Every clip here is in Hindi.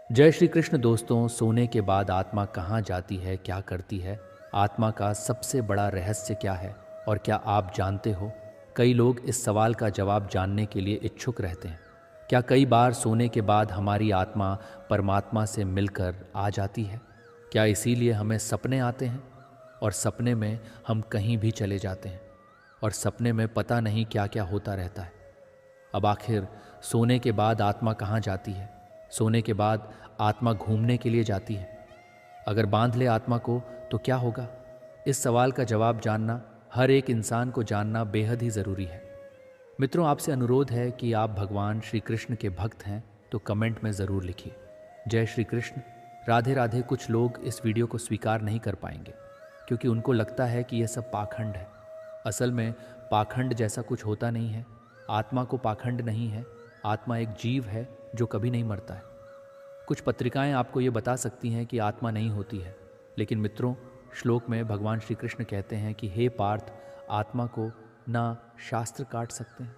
जय श्री कृष्ण दोस्तों। सोने के बाद आत्मा कहाँ जाती है, क्या करती है? आत्मा का सबसे बड़ा रहस्य क्या है और क्या आप जानते हो? कई लोग इस सवाल का जवाब जानने के लिए इच्छुक रहते हैं। क्या कई बार सोने के बाद हमारी आत्मा परमात्मा से मिलकर आ जाती है? क्या इसीलिए हमें सपने आते हैं और सपने में हम कहीं भी चले जाते हैं और सपने में पता नहीं क्या क्या होता रहता है? अब आखिर सोने के बाद आत्मा कहाँ जाती है? सोने के बाद आत्मा घूमने के लिए जाती है। अगर बांध ले आत्मा को तो क्या होगा? इस सवाल का जवाब जानना हर एक इंसान को जानना बेहद ही ज़रूरी है। मित्रों, आपसे अनुरोध है कि आप भगवान श्री कृष्ण के भक्त हैं तो कमेंट में ज़रूर लिखिए जय श्री कृष्ण, राधे राधे। कुछ लोग इस वीडियो को स्वीकार नहीं कर पाएंगे क्योंकि उनको लगता है कि यह सब पाखंड है। असल में पाखंड जैसा कुछ होता नहीं है। आत्मा को पाखंड नहीं है। आत्मा एक जीव है जो कभी नहीं मरता है। कुछ पत्रिकाएं आपको ये बता सकती हैं कि आत्मा नहीं होती है, लेकिन मित्रों, श्लोक में भगवान श्री कृष्ण कहते हैं कि हे पार्थ, आत्मा को ना शास्त्र काट सकते हैं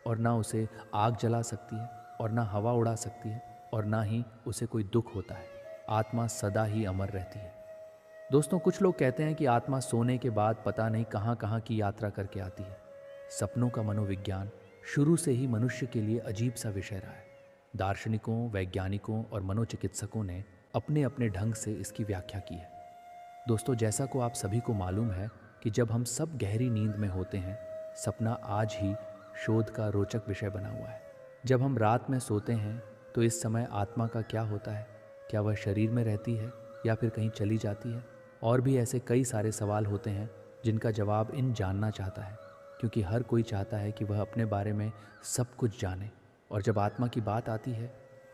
और ना उसे आग जला सकती है और ना हवा उड़ा सकती है और ना ही उसे कोई दुख होता है। आत्मा सदा ही अमर रहती है। दोस्तों, कुछ लोग कहते हैं कि आत्मा सोने के बाद पता नहीं कहाँ कहाँ की यात्रा करके आती है। सपनों का मनोविज्ञान शुरू से ही मनुष्य के लिए अजीब सा विषय रहा है। दार्शनिकों, वैज्ञानिकों और मनोचिकित्सकों ने अपने अपने ढंग से इसकी व्याख्या की है। दोस्तों, जैसा को आप सभी को मालूम है कि जब हम सब गहरी नींद में होते हैं, सपना आज ही शोध का रोचक विषय बना हुआ है। जब हम रात में सोते हैं तो इस समय आत्मा का क्या होता है? क्या वह शरीर में रहती है या फिर कहीं चली जाती है? और भी ऐसे कई सारे सवाल होते हैं जिनका जवाब इन जानना चाहता है, क्योंकि हर कोई चाहता है कि वह अपने बारे में सब कुछ जाने। और जब आत्मा की बात आती है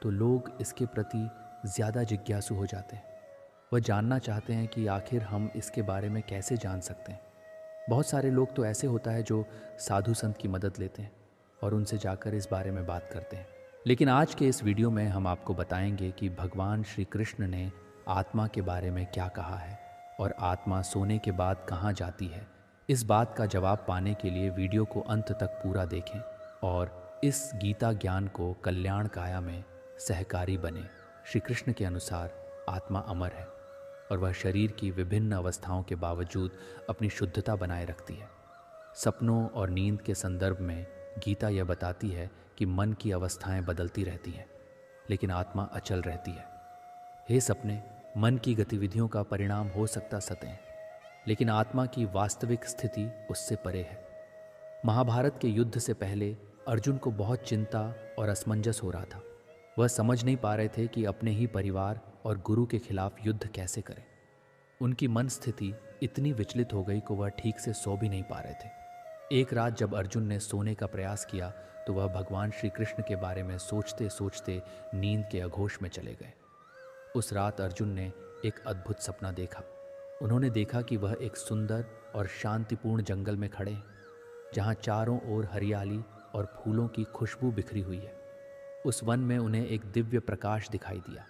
तो लोग इसके प्रति ज़्यादा जिज्ञासु हो जाते हैं। वह जानना चाहते हैं कि आखिर हम इसके बारे में कैसे जान सकते हैं। बहुत सारे लोग तो ऐसे होता है जो साधु संत की मदद लेते हैं और उनसे जाकर इस बारे में बात करते हैं। लेकिन आज के इस वीडियो में हम आपको बताएंगे कि भगवान श्री कृष्ण ने आत्मा के बारे में क्या कहा है और आत्मा सोने के बाद कहाँ जाती है। इस बात का जवाब पाने के लिए वीडियो को अंत तक पूरा देखें और इस गीता ज्ञान को कल्याण काया में सहकारी बने। श्री कृष्ण के अनुसार आत्मा अमर है और वह शरीर की विभिन्न अवस्थाओं के बावजूद अपनी शुद्धता बनाए रखती है। सपनों और नींद के संदर्भ में गीता यह बताती है कि मन की अवस्थाएं बदलती रहती हैं, लेकिन आत्मा अचल रहती है। हे सपने, मन की गतिविधियों का परिणाम हो सकता सतें, लेकिन आत्मा की वास्तविक स्थिति उससे परे है। महाभारत के युद्ध से पहले अर्जुन को बहुत चिंता और असमंजस हो रहा था। वह समझ नहीं पा रहे थे कि अपने ही परिवार और गुरु के खिलाफ युद्ध कैसे करें। उनकी मन स्थिति इतनी विचलित हो गई कि वह ठीक से सो भी नहीं पा रहे थे। एक रात जब अर्जुन ने सोने का प्रयास किया तो वह भगवान श्री कृष्ण के बारे में सोचते सोचते नींद के अघोष में चले गए। उस रात अर्जुन ने एक अद्भुत सपना देखा। उन्होंने देखा कि वह एक सुंदर और शांतिपूर्ण जंगल में खड़े हैं, जहाँ चारों ओर हरियाली और फूलों की खुशबू बिखरी हुई है। उस वन में उन्हें एक दिव्य प्रकाश दिखाई दिया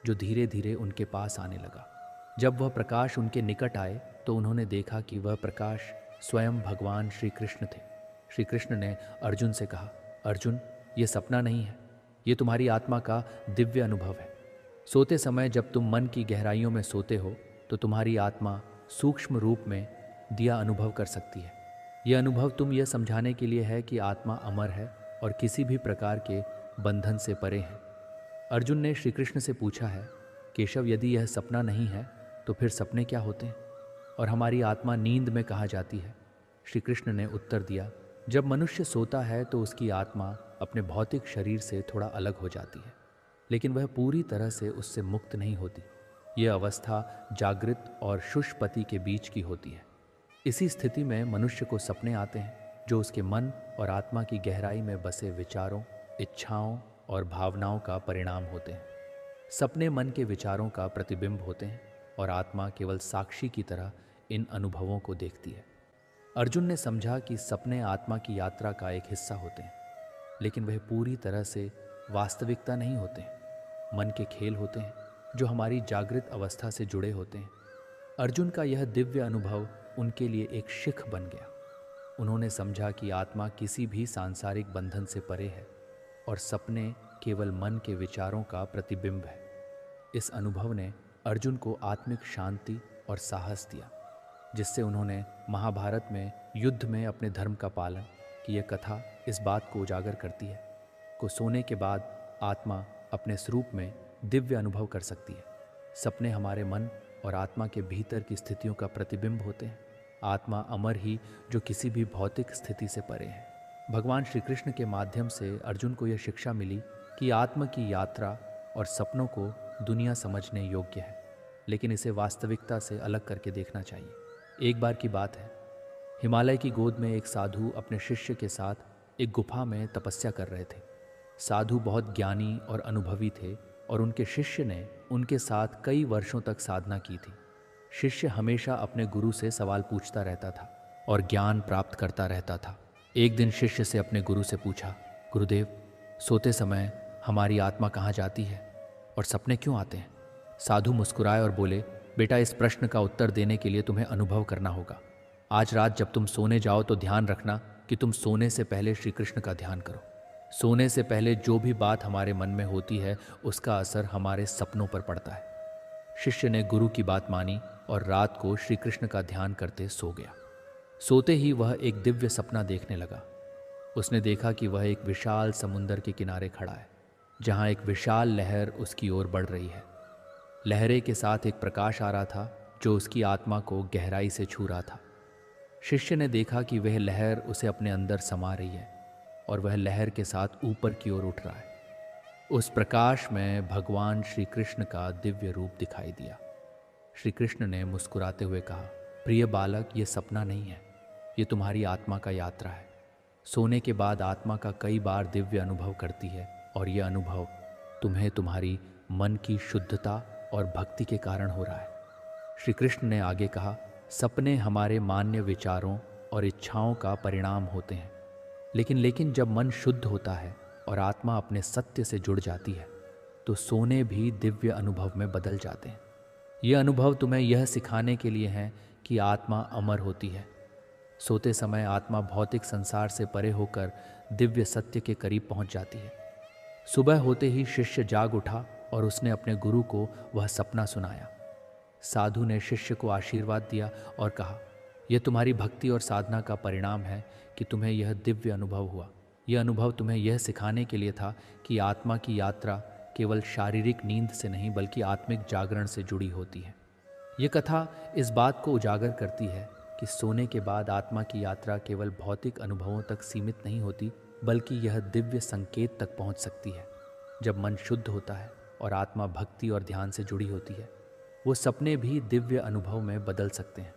जो धीरे धीरे उनके पास आने लगा। जब वह प्रकाश उनके निकट आए तो उन्होंने देखा कि वह प्रकाश स्वयं भगवान श्री कृष्ण थे। श्री कृष्ण ने अर्जुन से कहा, अर्जुन, ये सपना नहीं है, ये तुम्हारी आत्मा का दिव्य अनुभव है। सोते समय जब तुम मन की गहराइयों में सोते हो तो तुम्हारी आत्मा सूक्ष्म रूप में दिया अनुभव कर सकती है। यह अनुभव तुम यह समझाने के लिए है कि आत्मा अमर है और किसी भी प्रकार के बंधन से परे है। अर्जुन ने श्री कृष्ण से पूछा है, केशव, यदि यह सपना नहीं है तो फिर सपने क्या होते हैं और हमारी आत्मा नींद में कहाँ जाती है? श्री कृष्ण ने उत्तर दिया, जब मनुष्य सोता है तो उसकी आत्मा अपने भौतिक शरीर से थोड़ा अलग हो जाती है, लेकिन वह पूरी तरह से उससे मुक्त नहीं होती। यह अवस्था जागृत और शुष्पति के बीच की होती है। इसी स्थिति में मनुष्य को सपने आते हैं जो उसके मन और आत्मा की गहराई में बसे विचारों, इच्छाओं और भावनाओं का परिणाम होते हैं। सपने मन के विचारों का प्रतिबिंब होते हैं और आत्मा केवल साक्षी की तरह इन अनुभवों को देखती है। अर्जुन ने समझा कि सपने आत्मा की यात्रा का एक हिस्सा होते हैं, लेकिन वह पूरी तरह से वास्तविकता नहीं होते हैं। मन के खेल होते हैं जो हमारी जागृत अवस्था से जुड़े होते हैं। अर्जुन का यह दिव्य अनुभव उनके लिए एक शिख बन गया। उन्होंने समझा कि आत्मा किसी भी सांसारिक बंधन से परे है और सपने केवल मन के विचारों का प्रतिबिंब है। इस अनुभव ने अर्जुन को आत्मिक शांति और साहस दिया, जिससे उन्होंने महाभारत में युद्ध में अपने धर्म का पालन की। यह कथा इस बात को उजागर करती है कि सोने के बाद आत्मा अपने स्वरूप में दिव्य अनुभव कर सकती है। सपने हमारे मन और आत्मा के भीतर की स्थितियों का प्रतिबिंब होते हैं। आत्मा अमर ही जो किसी भी भौतिक स्थिति से परे है। भगवान श्री कृष्ण के माध्यम से अर्जुन को यह शिक्षा मिली कि आत्मा की यात्रा और सपनों को दुनिया समझने योग्य है, लेकिन इसे वास्तविकता से अलग करके देखना चाहिए। एक बार की बात है, हिमालय की गोद में एक साधु अपने शिष्य के साथ एक गुफा में तपस्या कर रहे थे। साधु बहुत ज्ञानी और अनुभवी थे और उनके शिष्य ने उनके साथ कई वर्षों तक साधना की थी। शिष्य हमेशा अपने गुरु से सवाल पूछता रहता था और ज्ञान प्राप्त करता रहता था। एक दिन शिष्य से अपने गुरु से पूछा, गुरुदेव, सोते समय हमारी आत्मा कहाँ जाती है और सपने क्यों आते हैं? साधु मुस्कुराए और बोले, बेटा, इस प्रश्न का उत्तर देने के लिए तुम्हें अनुभव करना होगा। आज रात जब तुम सोने जाओ तो ध्यान रखना कि तुम सोने से पहले श्री कृष्ण का ध्यान करो। सोने से पहले जो भी बात हमारे मन में होती है उसका असर हमारे सपनों पर पड़ता है। शिष्य ने गुरु की बात मानी और रात को श्री कृष्ण का ध्यान करते सो गया। सोते ही वह एक दिव्य सपना देखने लगा। उसने देखा कि वह एक विशाल समुंदर के किनारे खड़ा है, जहां एक विशाल लहर उसकी ओर बढ़ रही है। लहरे के साथ एक प्रकाश आ रहा था जो उसकी आत्मा को गहराई से छू रहा था। शिष्य ने देखा कि वह लहर उसे अपने अंदर समा रही है और वह लहर के साथ ऊपर की ओर उठ रहा है। उस प्रकाश में भगवान श्री कृष्ण का दिव्य रूप दिखाई दिया। श्री कृष्ण ने मुस्कुराते हुए कहा, प्रिय बालक, ये सपना नहीं है, ये तुम्हारी आत्मा का यात्रा है। सोने के बाद आत्मा का कई बार दिव्य अनुभव करती है और यह अनुभव तुम्हें तुम्हारी मन की शुद्धता और भक्ति के कारण हो रहा है। श्री कृष्ण ने आगे कहा, सपने हमारे मान्य विचारों और इच्छाओं का परिणाम होते हैं, लेकिन जब मन शुद्ध होता है और आत्मा अपने सत्य से जुड़ जाती है तो सोने भी दिव्य अनुभव में बदल जाते हैं। ये अनुभव तुम्हें यह सिखाने के लिए हैं कि आत्मा अमर होती है। सोते समय आत्मा भौतिक संसार से परे होकर दिव्य सत्य के करीब पहुंच जाती है। सुबह होते ही शिष्य जाग उठा और उसने अपने गुरु को वह सपना सुनाया। साधु ने शिष्य को आशीर्वाद दिया और कहा, यह तुम्हारी भक्ति और साधना का परिणाम है कि तुम्हें यह दिव्य अनुभव हुआ। यह अनुभव तुम्हें यह सिखाने के लिए था कि आत्मा की यात्रा केवल शारीरिक नींद से नहीं बल्कि आत्मिक जागरण से जुड़ी होती है। यह कथा इस बात को उजागर करती है कि सोने के बाद आत्मा की यात्रा केवल भौतिक अनुभवों तक सीमित नहीं होती, बल्कि यह दिव्य संकेत तक पहुंच सकती है। जब मन शुद्ध होता है और आत्मा भक्ति और ध्यान से जुड़ी होती है, वो सपने भी दिव्य अनुभव में बदल सकते हैं।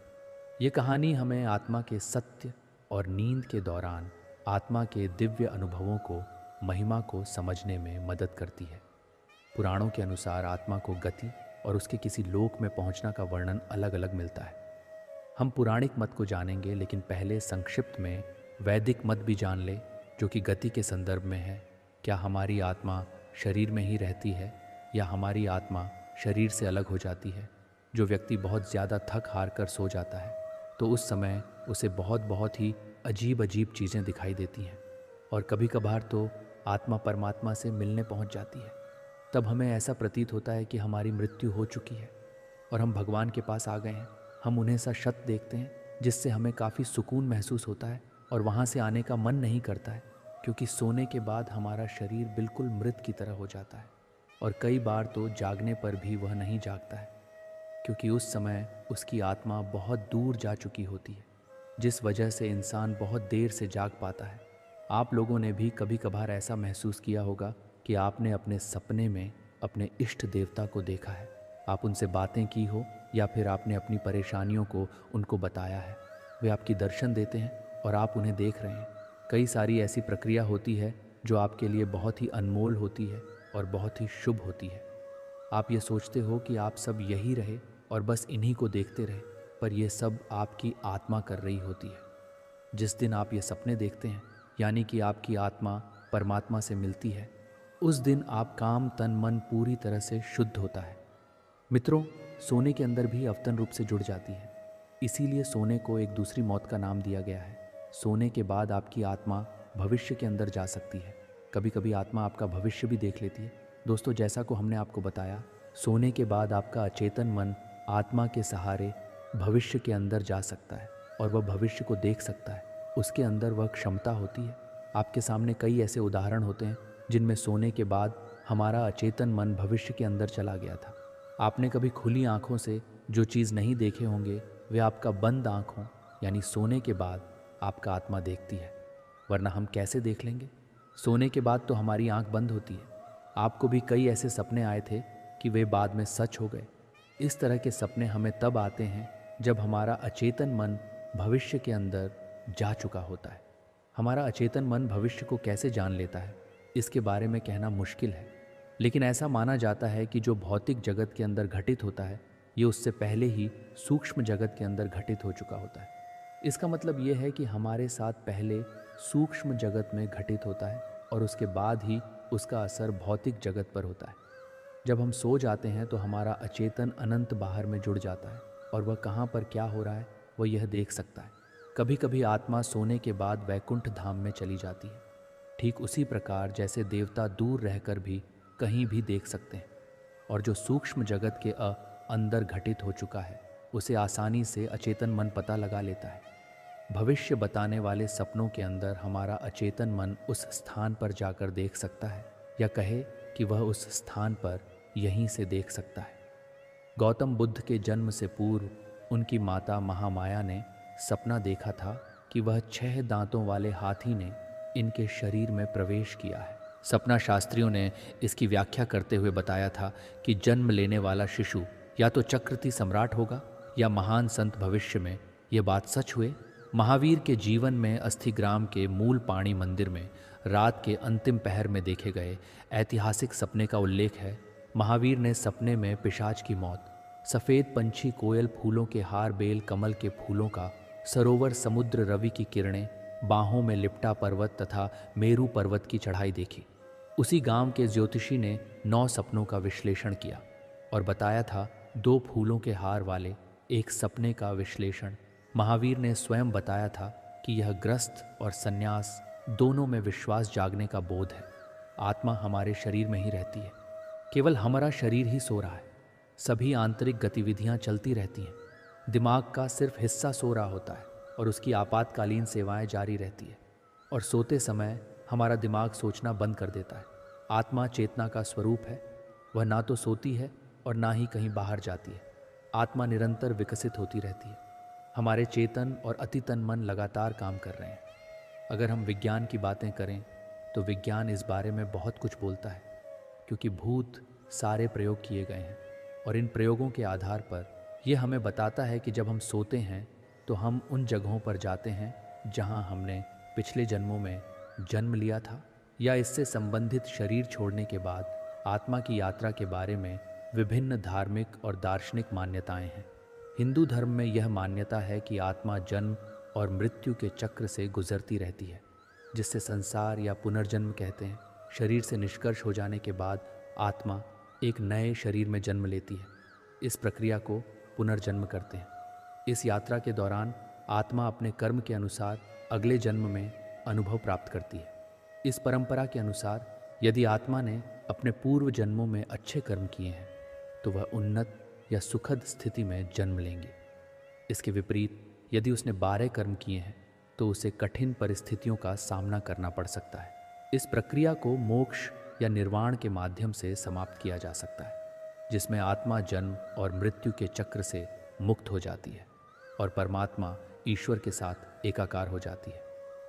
ये कहानी हमें आत्मा के सत्य और नींद के दौरान आत्मा के दिव्य अनुभवों को, महिमा को समझने में मदद करती है। पुराणों के अनुसार आत्मा को गति और उसके किसी लोक में पहुंचना का वर्णन अलग अलग मिलता है। हम पुराणिक मत को जानेंगे, लेकिन पहले संक्षिप्त में वैदिक मत भी जान ले, जो कि गति के संदर्भ में है। क्या हमारी आत्मा शरीर में ही रहती है या हमारी आत्मा शरीर से अलग हो जाती है? जो व्यक्ति बहुत ज़्यादा थक हार कर सो जाता है तो उस समय उसे बहुत ही अजीब अजीब चीज़ें दिखाई देती हैं और कभी कभार तो आत्मा परमात्मा से मिलने पहुंच जाती है। तब हमें ऐसा प्रतीत होता है कि हमारी मृत्यु हो चुकी है और हम भगवान के पास आ गए हैं। हम उन्हें सा शत देखते हैं, जिससे हमें काफ़ी सुकून महसूस होता है और वहाँ से आने का मन नहीं करता है, क्योंकि सोने के बाद हमारा शरीर बिल्कुल मृत की तरह हो जाता है और कई बार तो जागने पर भी वह नहीं जागता है, क्योंकि उस समय उसकी आत्मा बहुत दूर जा चुकी होती है, जिस वजह से इंसान बहुत देर से जाग पाता है। आप लोगों ने भी कभी कभार ऐसा महसूस किया होगा कि आपने अपने सपने में अपने इष्ट देवता को देखा है। आप उनसे बातें की हो या फिर आपने अपनी परेशानियों को उनको बताया है। वे आपकी दर्शन देते हैं और आप उन्हें देख रहे हैं। कई सारी ऐसी प्रक्रिया होती है जो आपके लिए बहुत ही अनमोल होती है और बहुत ही शुभ होती है। आप ये सोचते हो कि आप सब यही रहे और बस इन्हीं को देखते रहे, पर यह सब आपकी आत्मा कर रही होती है। जिस दिन आप ये सपने देखते हैं, यानी कि आपकी आत्मा परमात्मा से मिलती है, उस दिन आप काम तन मन पूरी तरह से शुद्ध होता है। मित्रों, सोने के अंदर भी अवतन रूप से जुड़ जाती है, इसीलिए सोने को एक दूसरी मौत का नाम दिया गया है। सोने के बाद आपकी आत्मा भविष्य के अंदर जा सकती है। कभी कभी आत्मा आपका भविष्य भी देख लेती है। दोस्तों, जैसा को हमने आपको बताया, सोने के बाद आपका अचेतन मन आत्मा के सहारे भविष्य के अंदर जा सकता है और वह भविष्य को देख सकता है। उसके अंदर वह क्षमता होती है। आपके सामने कई ऐसे उदाहरण होते हैं जिनमें सोने के बाद हमारा अचेतन मन भविष्य के अंदर चला गया था। आपने कभी खुली आंखों से जो चीज़ नहीं देखे होंगे वे आपका बंद आंखों यानी सोने के बाद आपका आत्मा देखती है, वरना हम कैसे देख लेंगे? सोने के बाद तो हमारी आंख बंद होती है। आपको भी कई ऐसे सपने आए थे कि वे बाद में सच हो गए। इस तरह के सपने हमें तब आते हैं जब हमारा अचेतन मन भविष्य के अंदर जा चुका होता है। हमारा अचेतन मन भविष्य को कैसे जान लेता है, इसके बारे में कहना मुश्किल है, लेकिन ऐसा माना जाता है कि जो भौतिक जगत के अंदर घटित होता है ये उससे पहले ही सूक्ष्म जगत के अंदर घटित हो चुका होता है। इसका मतलब ये है कि हमारे साथ पहले सूक्ष्म जगत में घटित होता है और उसके बाद ही उसका असर भौतिक जगत पर होता है। जब हम सो जाते हैं तो हमारा अचेतन अनंत बाहर में जुड़ जाता है और वह कहाँ पर क्या हो रहा है वह यह देख सकता है। कभी कभी आत्मा सोने के बाद वैकुंठ धाम में चली जाती है, ठीक उसी प्रकार जैसे देवता दूर रहकर भी कहीं भी देख सकते हैं। और जो सूक्ष्म जगत के अंदर घटित हो चुका है उसे आसानी से अचेतन मन पता लगा लेता है। भविष्य बताने वाले सपनों के अंदर हमारा अचेतन मन उस स्थान पर जाकर देख सकता है, या कहे कि वह उस स्थान पर यहीं से देख सकता है। गौतम बुद्ध के जन्म से पूर्व उनकी माता महामाया ने सपना देखा था कि वह 6 दांतों वाले हाथी ने इनके शरीर में प्रवेश किया है। सपना शास्त्रियों ने इसकी व्याख्या करते हुए बताया था कि जन्म लेने वाला शिशु या तो चक्रवर्ती सम्राट होगा या महान संत भविष्य में। यह बात सच हुए। महावीर के जीवन में अस्थिग्राम के मूल पाणी मंदिर में रात के अंतिम पहर में देखे गए ऐतिहासिक सपने का उल्लेख है। महावीर ने सपने में पिशाच की मौत, सफ़ेद पंछी, कोयल, फूलों के हार, बेल, कमल के फूलों का सरोवर, समुद्र, रवि की किरणें, बाहों में लिपटा पर्वत तथा मेरू पर्वत की चढ़ाई देखी। उसी गांव के ज्योतिषी ने 9 सपनों का विश्लेषण किया और बताया था 2 फूलों के हार वाले एक सपने का विश्लेषण। महावीर ने स्वयं बताया था कि यह ग्रस्त और संन्यास दोनों में विश्वास जागने का बोध है। आत्मा हमारे शरीर में ही रहती है, केवल हमारा शरीर ही सो रहा है। सभी आंतरिक गतिविधियां चलती रहती हैं। दिमाग का सिर्फ हिस्सा सो रहा होता है और उसकी आपातकालीन सेवाएं जारी रहती है, और सोते समय हमारा दिमाग सोचना बंद कर देता है। आत्मा चेतना का स्वरूप है। वह ना तो सोती है और ना ही कहीं बाहर जाती है। आत्मा निरंतर विकसित होती रहती है। हमारे चेतन और अतितन मन लगातार काम कर रहे हैं। अगर हम विज्ञान की बातें करें तो विज्ञान इस बारे में बहुत कुछ बोलता है, क्योंकि भूत सारे प्रयोग किए गए हैं और इन प्रयोगों के आधार पर यह हमें बताता है कि जब हम सोते हैं तो हम उन जगहों पर जाते हैं जहां हमने पिछले जन्मों में जन्म लिया था, या इससे संबंधित शरीर छोड़ने के बाद आत्मा की यात्रा के बारे में विभिन्न धार्मिक और दार्शनिक मान्यताएं हैं। हिंदू धर्म में यह मान्यता है कि आत्मा जन्म और मृत्यु के चक्र से गुजरती रहती है, जिससे संसार या पुनर्जन्म कहते हैं। शरीर से निष्कर्ष हो जाने के बाद आत्मा एक नए शरीर में जन्म लेती है। इस प्रक्रिया को पुनर्जन्म करते हैं। इस यात्रा के दौरान आत्मा अपने कर्म के अनुसार अगले जन्म में अनुभव प्राप्त करती है। इस परंपरा के अनुसार यदि आत्मा ने अपने पूर्व जन्मों में अच्छे कर्म किए हैं तो वह उन्नत या सुखद स्थिति में जन्म लेंगे। इसके विपरीत यदि उसने 12 कर्म किए हैं तो उसे कठिन परिस्थितियों का सामना करना पड़ सकता है। इस प्रक्रिया को मोक्ष या निर्वाण के माध्यम से समाप्त किया जा सकता है, जिसमें आत्मा जन्म और मृत्यु के चक्र से मुक्त हो जाती है और परमात्मा ईश्वर के साथ एकाकार हो जाती है।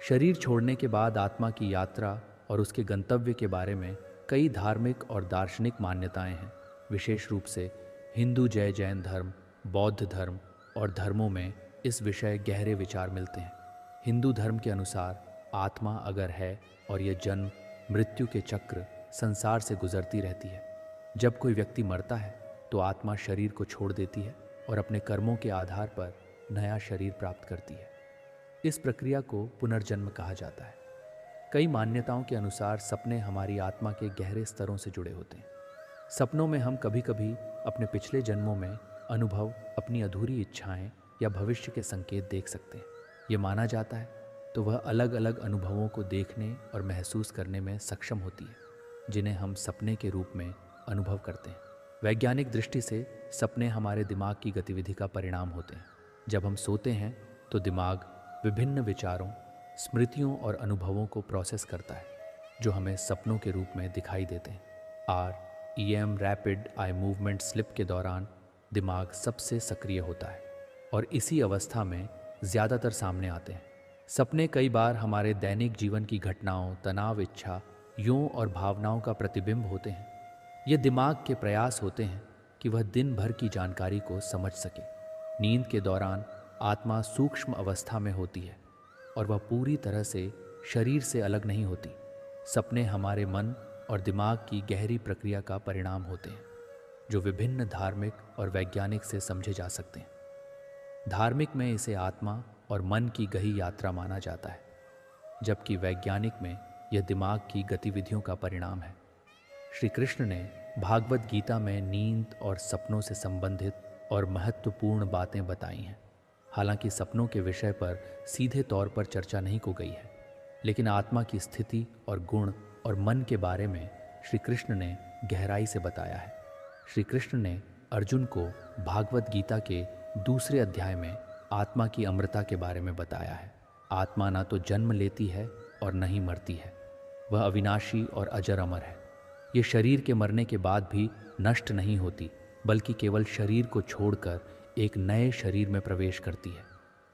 शरीर छोड़ने के बाद आत्मा की यात्रा और उसके गंतव्य के बारे में कई धार्मिक और दार्शनिक मान्यताएं हैं। विशेष रूप से हिंदू, जैन धर्म, बौद्ध धर्म और धर्मों में इस विषय गहरे विचार मिलते हैं। हिंदू धर्म के अनुसार आत्मा अगर है और यह जन्म मृत्यु के चक्र संसार से गुजरती रहती है। जब कोई व्यक्ति मरता है तो आत्मा शरीर को छोड़ देती है और अपने कर्मों के आधार पर नया शरीर प्राप्त करती है। इस प्रक्रिया को पुनर्जन्म कहा जाता है। कई मान्यताओं के अनुसार सपने हमारी आत्मा के गहरे स्तरों से जुड़े होते हैं। सपनों में हम कभी कभी अपने पिछले जन्मों में अनुभव, अपनी अधूरी इच्छाएं या भविष्य के संकेत देख सकते हैं। ये माना जाता है तो वह अलग अलग अनुभवों को देखने और महसूस करने में सक्षम होती है, जिन्हें हम सपने के रूप में अनुभव करते हैं। वैज्ञानिक दृष्टि से सपने हमारे दिमाग की गतिविधि का परिणाम होते हैं। जब हम सोते हैं तो दिमाग विभिन्न विचारों, स्मृतियों और अनुभवों को प्रोसेस करता है, जो हमें सपनों के रूप में दिखाई देते हैं। REM rapid eye movement slip के दौरान दिमाग सबसे सक्रिय होता है और इसी अवस्था में ज़्यादातर सामने आते हैं। सपने कई बार हमारे दैनिक जीवन की घटनाओं, तनाव, इच्छा यों और भावनाओं का प्रतिबिंब होते हैं। ये दिमाग के प्रयास होते हैं कि वह दिन भर की जानकारी को समझ सके। नींद के दौरान आत्मा सूक्ष्म अवस्था में होती है और वह पूरी तरह से शरीर से अलग नहीं होती। सपने हमारे मन और दिमाग की गहरी प्रक्रिया का परिणाम होते हैं, जो विभिन्न धार्मिक और वैज्ञानिक से समझे जा सकते हैं। धार्मिक में इसे आत्मा और मन की गहरी यात्रा माना जाता है, जबकि वैज्ञानिक में यह दिमाग की गतिविधियों का परिणाम है। श्री कृष्ण ने भागवत गीता में नींद और सपनों से संबंधित और महत्वपूर्ण बातें बताई हैं। हालांकि सपनों के विषय पर सीधे तौर पर चर्चा नहीं को गई है, लेकिन आत्मा की स्थिति और गुण और मन के बारे में श्री कृष्ण ने गहराई से बताया है। श्री कृष्ण ने अर्जुन को भागवत गीता के 2 अध्याय में आत्मा की अमरता के बारे में बताया है। आत्मा ना तो जन्म लेती है और न ही मरती है, वह अविनाशी और अजर अमर है। ये शरीर के मरने के बाद भी नष्ट नहीं होती, बल्कि केवल शरीर को छोड़कर एक नए शरीर में प्रवेश करती है।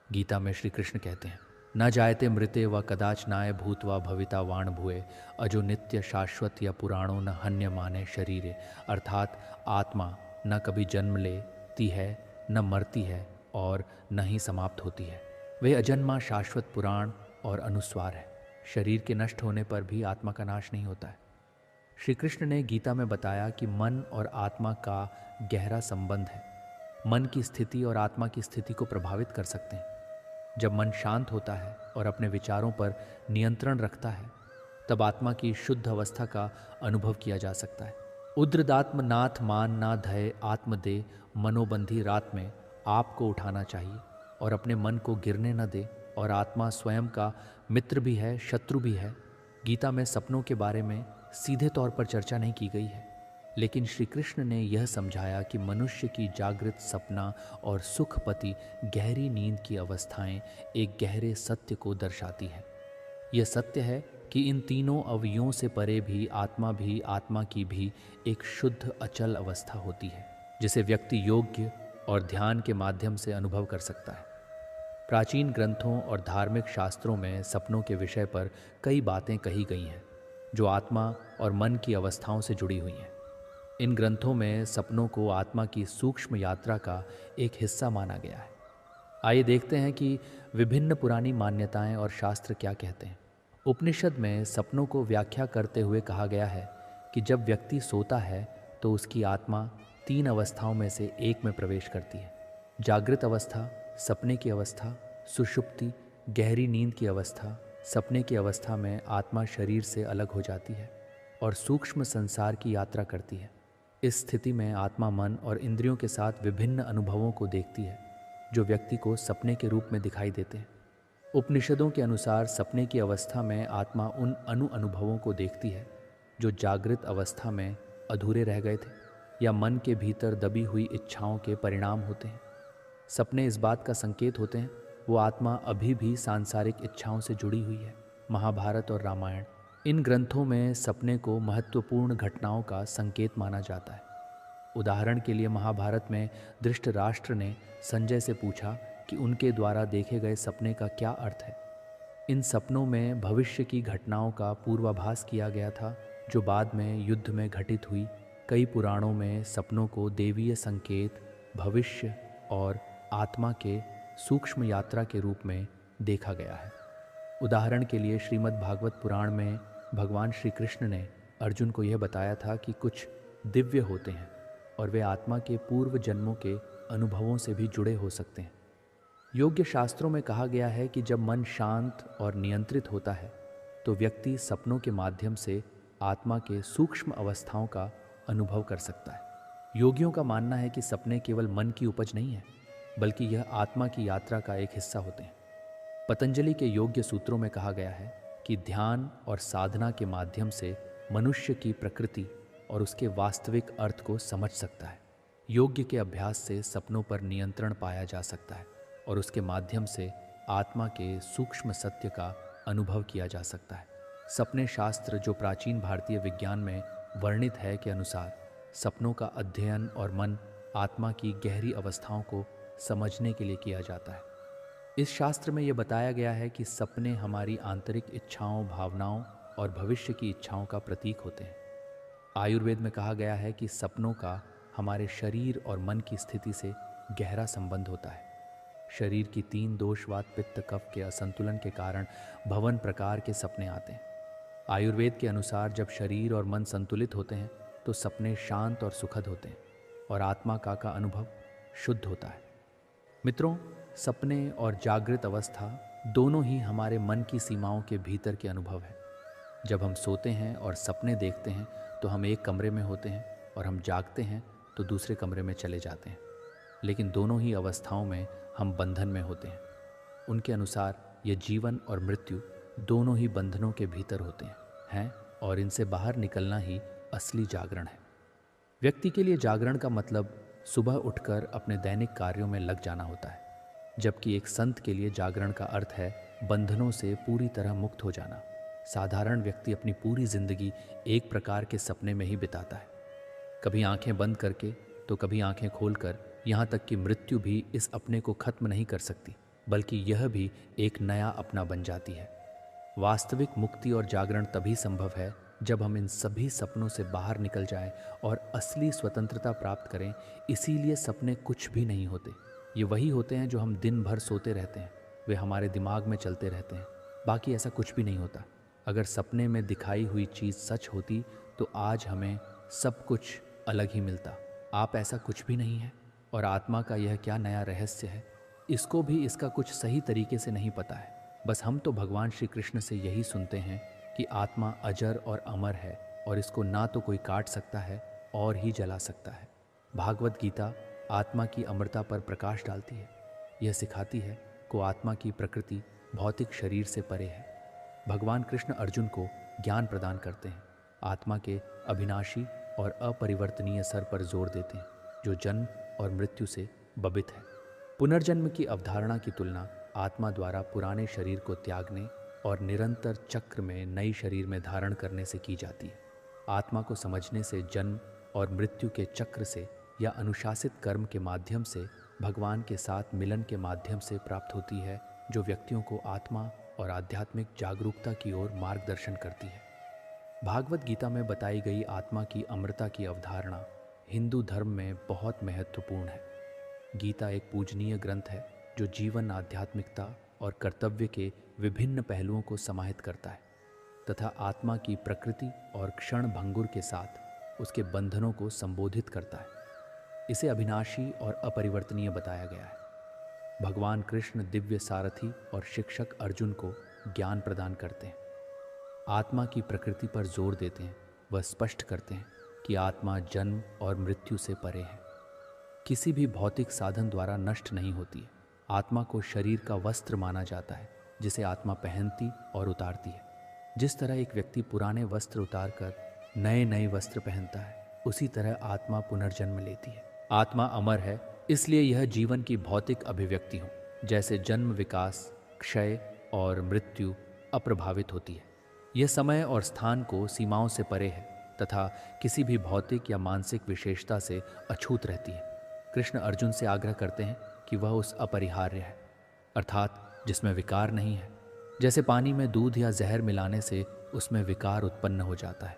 गीता में श्री कृष्ण कहते हैं, न जायते मृते व कदाच नाय भूतवा भविता वाण भुए अजो नित्य शाश्वत या पुराणों न हन्य माने शरीरे। अर्थात आत्मा न कभी जन्म लेती है, न मरती है और न ही समाप्त होती है। वे अजन्मा, शाश्वत, पुराण और अनुस्वार है। शरीर के नष्ट होने पर भी आत्मा का नाश नहीं होता है। श्री कृष्ण ने गीता में बताया कि मन और आत्मा का गहरा संबंध है। मन की स्थिति और आत्मा की स्थिति को प्रभावित कर सकते हैं। जब मन शांत होता है और अपने विचारों पर नियंत्रण रखता है, तब आत्मा की शुद्ध अवस्था का अनुभव किया जा सकता है। उद्रदात्म नाथ मान ना धय आत्मदेह मनोबंधी रात में आपको उठाना चाहिए और अपने मन को गिरने न दे। और आत्मा स्वयं का मित्र भी है, शत्रु भी है। गीता में सपनों के बारे में सीधे तौर पर चर्चा नहीं की गई है, लेकिन श्री कृष्ण ने यह समझाया कि मनुष्य की जागृत, सपना और सुखपति गहरी नींद की अवस्थाएं एक गहरे सत्य को दर्शाती है। यह सत्य है कि इन तीनों अवयवों से परे भी आत्मा की भी एक शुद्ध अचल अवस्था होती है, जिसे व्यक्ति योग्य और ध्यान के माध्यम से अनुभव कर सकता है। प्राचीन ग्रंथों और धार्मिक शास्त्रों में सपनों के विषय पर कई बातें कही गई हैं, जो आत्मा और मन की अवस्थाओं से जुड़ी हुई हैं। इन ग्रंथों में सपनों को आत्मा की सूक्ष्म यात्रा का एक हिस्सा माना गया है। आइए देखते हैं कि विभिन्न पुरानी मान्यताएं और शास्त्र क्या कहते हैं। उपनिषद में सपनों को व्याख्या करते हुए कहा गया है कि जब व्यक्ति सोता है तो उसकी आत्मा 3 अवस्थाओं में से एक में प्रवेश करती है। जागृत अवस्था, सपने की अवस्था, सुषुप्ति, गहरी नींद की अवस्था। सपने की अवस्था में आत्मा शरीर से अलग हो जाती है और सूक्ष्म संसार की यात्रा करती है। इस स्थिति में आत्मा मन और इंद्रियों के साथ विभिन्न अनुभवों को देखती है, जो व्यक्ति को सपने के रूप में दिखाई देते हैं। उपनिषदों के अनुसार सपने की अवस्था में आत्मा उन अनुभवों को देखती है जो जागृत अवस्था में अधूरे रह गए थे या मन के भीतर दबी हुई इच्छाओं के परिणाम होते हैं। सपने इस बात का संकेत होते हैं वो आत्मा अभी भी सांसारिक इच्छाओं से जुड़ी हुई है। महाभारत और रामायण, इन ग्रंथों में सपने को महत्वपूर्ण घटनाओं का संकेत माना जाता है। उदाहरण के लिए महाभारत में धृतराष्ट्र ने संजय से पूछा कि उनके द्वारा देखे गए सपने का क्या अर्थ है। इन सपनों में भविष्य की घटनाओं का पूर्वाभास किया गया था, जो बाद में युद्ध में घटित हुई। कई पुराणों में सपनों को देवीय संकेत, भविष्य और आत्मा के सूक्ष्म यात्रा के रूप में देखा गया है। उदाहरण के लिए श्रीमद् भागवत पुराण में भगवान श्री कृष्ण ने अर्जुन को यह बताया था कि कुछ दिव्य होते हैं और वे आत्मा के पूर्व जन्मों के अनुभवों से भी जुड़े हो सकते हैं। योग्य शास्त्रों में कहा गया है कि जब मन शांत और नियंत्रित होता है तो व्यक्ति सपनों के माध्यम से आत्मा के सूक्ष्म अवस्थाओं का अनुभव कर सकता है। योगियों का मानना है कि सपने केवल मन की उपज नहीं है, बल्कि यह आत्मा की यात्रा का एक हिस्सा होते हैं। पतंजलि के योग्य सूत्रों में कहा गया है कि ध्यान और साधना के माध्यम से मनुष्य की प्रकृति और उसके वास्तविक अर्थ को समझ सकता है। योग्य के अभ्यास से सपनों पर नियंत्रण पाया जा सकता है और उसके माध्यम से आत्मा के सूक्ष्म सत्य का अनुभव किया जा सकता है। सपने शास्त्र, जो प्राचीन भारतीय विज्ञान में वर्णित है, के अनुसार सपनों का अध्ययन और मन आत्मा की गहरी अवस्थाओं को समझने के लिए किया जाता है। इस शास्त्र में यह बताया गया है कि सपने हमारी आंतरिक इच्छाओं, भावनाओं और भविष्य की इच्छाओं का प्रतीक होते हैं। आयुर्वेद में कहा गया है कि सपनों का हमारे शरीर और मन की स्थिति से गहरा संबंध होता है। शरीर की 3 दोष, वात, पित्त, कफ के असंतुलन के कारण भवन प्रकार के सपने आते हैं। आयुर्वेद के अनुसार जब शरीर और मन संतुलित होते हैं तो सपने शांत और सुखद होते हैं और आत्मा का अनुभव शुद्ध होता है। मित्रों, सपने और जागृत अवस्था दोनों ही हमारे मन की सीमाओं के भीतर के अनुभव है। जब हम सोते हैं और सपने देखते हैं तो हम एक कमरे में होते हैं और हम जागते हैं तो दूसरे कमरे में चले जाते हैं, लेकिन दोनों ही अवस्थाओं में हम बंधन में होते हैं। उनके अनुसार ये जीवन और मृत्यु दोनों ही बंधनों के भीतर होते हैं और इनसे बाहर निकलना ही असली जागरण है। व्यक्ति के लिए जागरण का मतलब सुबह उठकर अपने दैनिक कार्यों में लग जाना होता है, जबकि एक संत के लिए जागरण का अर्थ है बंधनों से पूरी तरह मुक्त हो जाना। साधारण व्यक्ति अपनी पूरी जिंदगी एक प्रकार के सपने में ही बिताता है, कभी आंखें बंद करके तो कभी आंखें खोलकर, यहाँ तक कि मृत्यु भी इस अपने को खत्म नहीं कर सकती, बल्कि यह भी एक नया अपना बन जाती है। वास्तविक मुक्ति और जागरण तभी संभव है जब हम इन सभी सपनों से बाहर निकल जाएं और असली स्वतंत्रता प्राप्त करें। इसीलिए सपने कुछ भी नहीं होते, ये वही होते हैं जो हम दिन भर सोते रहते हैं, वे हमारे दिमाग में चलते रहते हैं, बाकी ऐसा कुछ भी नहीं होता। अगर सपने में दिखाई हुई चीज़ सच होती तो आज हमें सब कुछ अलग ही मिलता। आप ऐसा कुछ भी नहीं है और आत्मा का यह क्या नया रहस्य है, इसको भी इसका कुछ सही तरीके से नहीं पता है। बस हम तो भगवान श्री कृष्ण से यही सुनते हैं कि आत्मा अजर और अमर है और इसको ना तो कोई काट सकता है और ही जला सकता है। भागवत गीता आत्मा की अमरता पर प्रकाश डालती है। यह सिखाती है को आत्मा की प्रकृति भौतिक शरीर से परे है। भगवान कृष्ण अर्जुन को ज्ञान प्रदान करते हैं, आत्मा के अविनाशी और अपरिवर्तनीय सर पर जोर देते हैं, जो जन्म और मृत्यु से बबित है। पुनर्जन्म की अवधारणा की तुलना आत्मा द्वारा पुराने शरीर को त्यागने और निरंतर चक्र में नई शरीर में धारण करने से की जाती है। आत्मा को समझने से जन्म और मृत्यु के चक्र से या अनुशासित कर्म के माध्यम से भगवान के साथ मिलन के माध्यम से प्राप्त होती है, जो व्यक्तियों को आत्मा और आध्यात्मिक जागरूकता की ओर मार्गदर्शन करती है। भागवत गीता में बताई गई आत्मा की अमरता की अवधारणा हिंदू धर्म में बहुत महत्वपूर्ण है। गीता एक पूजनीय ग्रंथ है जो जीवन, आध्यात्मिकता और कर्तव्य के विभिन्न पहलुओं को समाहित करता है तथा आत्मा की प्रकृति और क्षण भंगुर के साथ उसके बंधनों को संबोधित करता है। इसे अविनाशी और अपरिवर्तनीय बताया गया है। भगवान कृष्ण दिव्य सारथी और शिक्षक अर्जुन को ज्ञान प्रदान करते हैं, आत्मा की प्रकृति पर जोर देते हैं, वह स्पष्ट करते हैं कि आत्मा जन्म और मृत्यु से परे है, किसी भी भौतिक साधन द्वारा नष्ट नहीं होती है। आत्मा को शरीर का वस्त्र माना जाता है जिसे आत्मा पहनती और उतारती है। जिस तरह एक व्यक्ति पुराने वस्त्र उतारकर नए नए वस्त्र पहनता है, उसी तरह आत्मा पुनर्जन्म लेती है। आत्मा अमर है, इसलिए यह जीवन की भौतिक अभिव्यक्ति हो जैसे जन्म, विकास, क्षय और मृत्यु अप्रभावित होती है। यह समय और स्थान को सीमाओं से परे है तथा किसी भी भौतिक या मानसिक विशेषता से अछूत रहती है। कृष्ण अर्जुन से आग्रह करते हैं कि वह उस अपरिहार्य है, अर्थात जिसमें विकार नहीं है। जैसे पानी में दूध या जहर मिलाने से उसमें विकार उत्पन्न हो जाता है,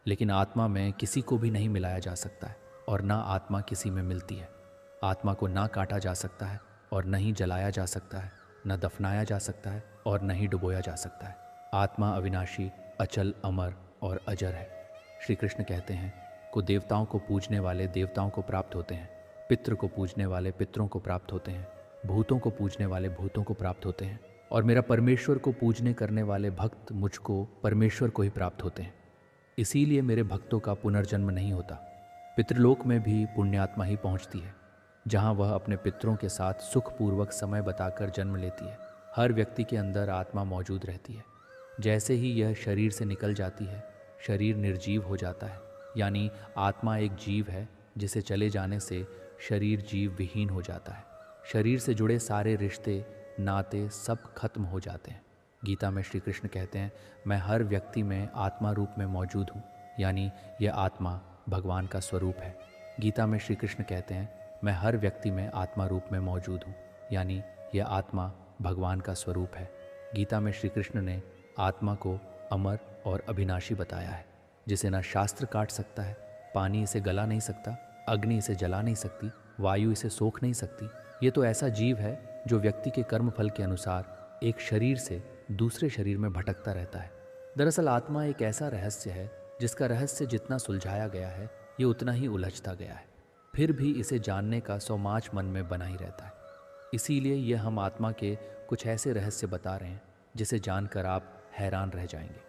लेकिन आत्मा में किसी को भी नहीं मिलाया जा सकता है और ना आत्मा किसी में मिलती है। आत्मा को ना काटा जा सकता है और न ही जलाया जा सकता है, न दफनाया जा सकता है और न ही डुबोया जा सकता है। आत्मा अविनाशी, अचल, अमर और अजर है। श्री कृष्ण कहते हैं को देवताओं को पूजने वाले देवताओं को प्राप्त होते हैं, पितृ को पूजने वाले पितरों को प्राप्त होते हैं, भूतों को पूजने वाले भूतों को प्राप्त होते हैं और मेरा परमेश्वर को पूजने करने वाले भक्त मुझको परमेश्वर को ही प्राप्त होते हैं। इसीलिए मेरे भक्तों का पुनर्जन्म नहीं होता। पितृलोक में भी पुण्यात्मा ही पहुंचती है, जहां वह अपने पितरों के साथ सुखपूर्वक समय बताकर जन्म लेती है। हर व्यक्ति के अंदर आत्मा मौजूद रहती है। जैसे ही यह शरीर से निकल जाती है, शरीर निर्जीव हो जाता है, यानी आत्मा एक जीव है जिसे चले जाने से शरीर जीव विहीन हो जाता है। शरीर से जुड़े सारे रिश्ते नाते सब खत्म हो जाते हैं। गीता में श्री कृष्ण कहते हैं, मैं हर व्यक्ति में आत्मा रूप में मौजूद हूँ, यानी यह आत्मा भगवान का स्वरूप है। गीता में श्री कृष्ण कहते हैं, मैं हर व्यक्ति में आत्मा रूप में मौजूद हूँ, यानी यह आत्मा भगवान का स्वरूप है। गीता में श्री कृष्ण ने आत्मा को अमर और अविनाशी बताया है, जिसे न शास्त्र काट सकता है, पानी इसे गला नहीं सकता, अग्नि इसे जला नहीं सकती, वायु इसे सोख नहीं सकती। ये तो ऐसा जीव है जो व्यक्ति के कर्म फल के अनुसार एक शरीर से दूसरे शरीर में भटकता रहता है। दरअसल आत्मा एक ऐसा रहस्य है जिसका रहस्य जितना सुलझाया गया है ये उतना ही उलझता गया है, फिर भी इसे जानने का सोमाच मन में बना ही रहता है। इसीलिए ये हम आत्मा के कुछ ऐसे रहस्य बता रहे हैं जिसे जानकर आप हैरान रह जाएंगे।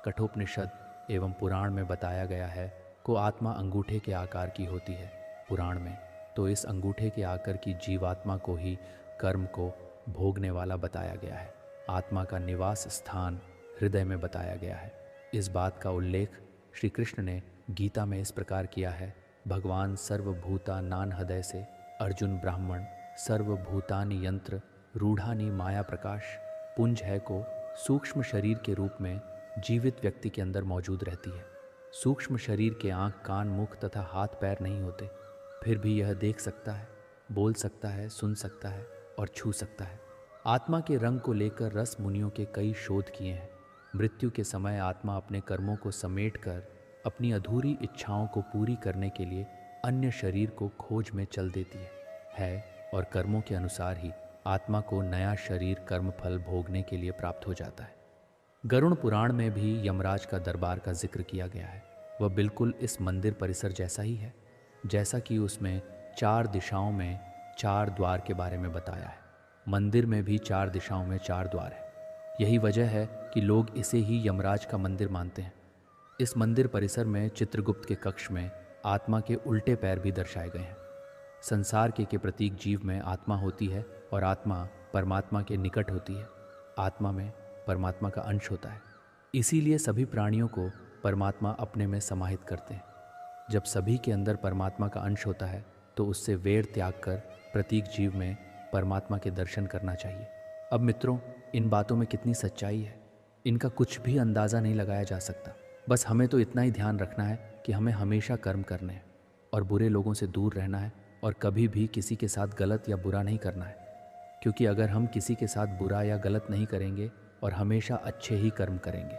कठोपनिषद एवं पुराण में बताया गया है को आत्मा अंगूठे के आकार की होती है। पुराण में तो इस अंगूठे के आकार की जीवात्मा को ही कर्म को भोगने वाला बताया गया है। आत्मा का निवास स्थान हृदय में बताया गया है। इस बात का उल्लेख श्री कृष्ण ने गीता में इस प्रकार किया है, भगवान सर्वभूता नान हृदय से अर्जुन ब्राह्मण सर्वभूतानि यंत्र रूढ़ानि माया प्रकाश पुंज है को सूक्ष्म शरीर के रूप में जीवित व्यक्ति के अंदर मौजूद रहती है। सूक्ष्म शरीर के आँख कान मुख तथा हाथ पैर नहीं होते, फिर भी यह देख सकता है, बोल सकता है, सुन सकता है और छू सकता है। आत्मा के रंग को लेकर रस मुनियों के कई शोध किए हैं। मृत्यु के समय आत्मा अपने कर्मों को समेटकर अपनी अधूरी इच्छाओं को पूरी करने के लिए अन्य शरीर को खोज में चल देती है और कर्मों के अनुसार ही आत्मा को नया शरीर कर्मफल भोगने के लिए प्राप्त हो जाता है। गरुड़ पुराण में भी यमराज का दरबार का जिक्र किया गया है। वह बिल्कुल इस मंदिर परिसर जैसा ही है, जैसा कि उसमें 4 दिशाओं में 4 द्वार के बारे में बताया है। मंदिर में भी 4 दिशाओं में 4 द्वार है। यही वजह है कि लोग इसे ही यमराज का मंदिर मानते हैं। इस मंदिर परिसर में चित्रगुप्त के कक्ष में आत्मा के उल्टे पैर भी दर्शाए गए हैं। संसार के प्रतीक जीव में आत्मा होती है और आत्मा परमात्मा के निकट होती है। आत्मा में परमात्मा का अंश होता है, इसीलिए सभी प्राणियों को परमात्मा अपने में समाहित करते हैं। जब सभी के अंदर परमात्मा का अंश होता है तो उससे वैर त्याग कर प्रतीक जीव में परमात्मा के दर्शन करना चाहिए। अब मित्रों, इन बातों में कितनी सच्चाई है, इनका कुछ भी अंदाज़ा नहीं लगाया जा सकता। बस हमें तो इतना ही ध्यान रखना है कि हमें हमेशा कर्म करने हैं और बुरे लोगों से दूर रहना है और कभी भी किसी के साथ गलत या बुरा नहीं करना है। क्योंकि अगर हम किसी के साथ बुरा या गलत नहीं करेंगे और हमेशा अच्छे ही कर्म करेंगे,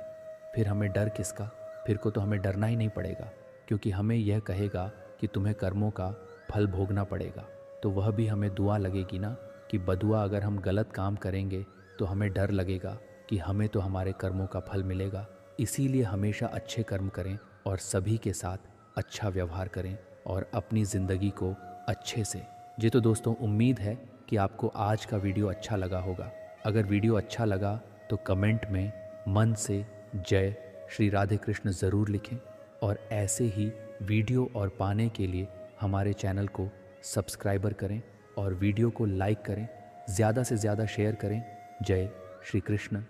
फिर हमें डर किसका? फिर को तो हमें डरना ही नहीं पड़ेगा, क्योंकि हमें यह कहेगा कि तुम्हें कर्मों का फल भोगना पड़ेगा। तो वह भी हमें दुआ लगेगी ना कि बदुआ अगर हम गलत काम करेंगे तो हमें डर लगेगा कि हमें तो हमारे कर्मों का फल मिलेगा। इसीलिए हमेशा अच्छे कर्म करें और सभी के साथ अच्छा व्यवहार करें और अपनी ज़िंदगी को अच्छे से जी। तो दोस्तों, उम्मीद है कि आपको आज का वीडियो अच्छा लगा होगा। अगर वीडियो अच्छा लगा तो कमेंट में मन से जय श्री राधे कृष्ण ज़रूर लिखें और ऐसे ही वीडियो और पाने के लिए हमारे चैनल को सब्सक्राइबर करें और वीडियो को लाइक करें, ज़्यादा से ज़्यादा शेयर करें। जय श्री कृष्ण।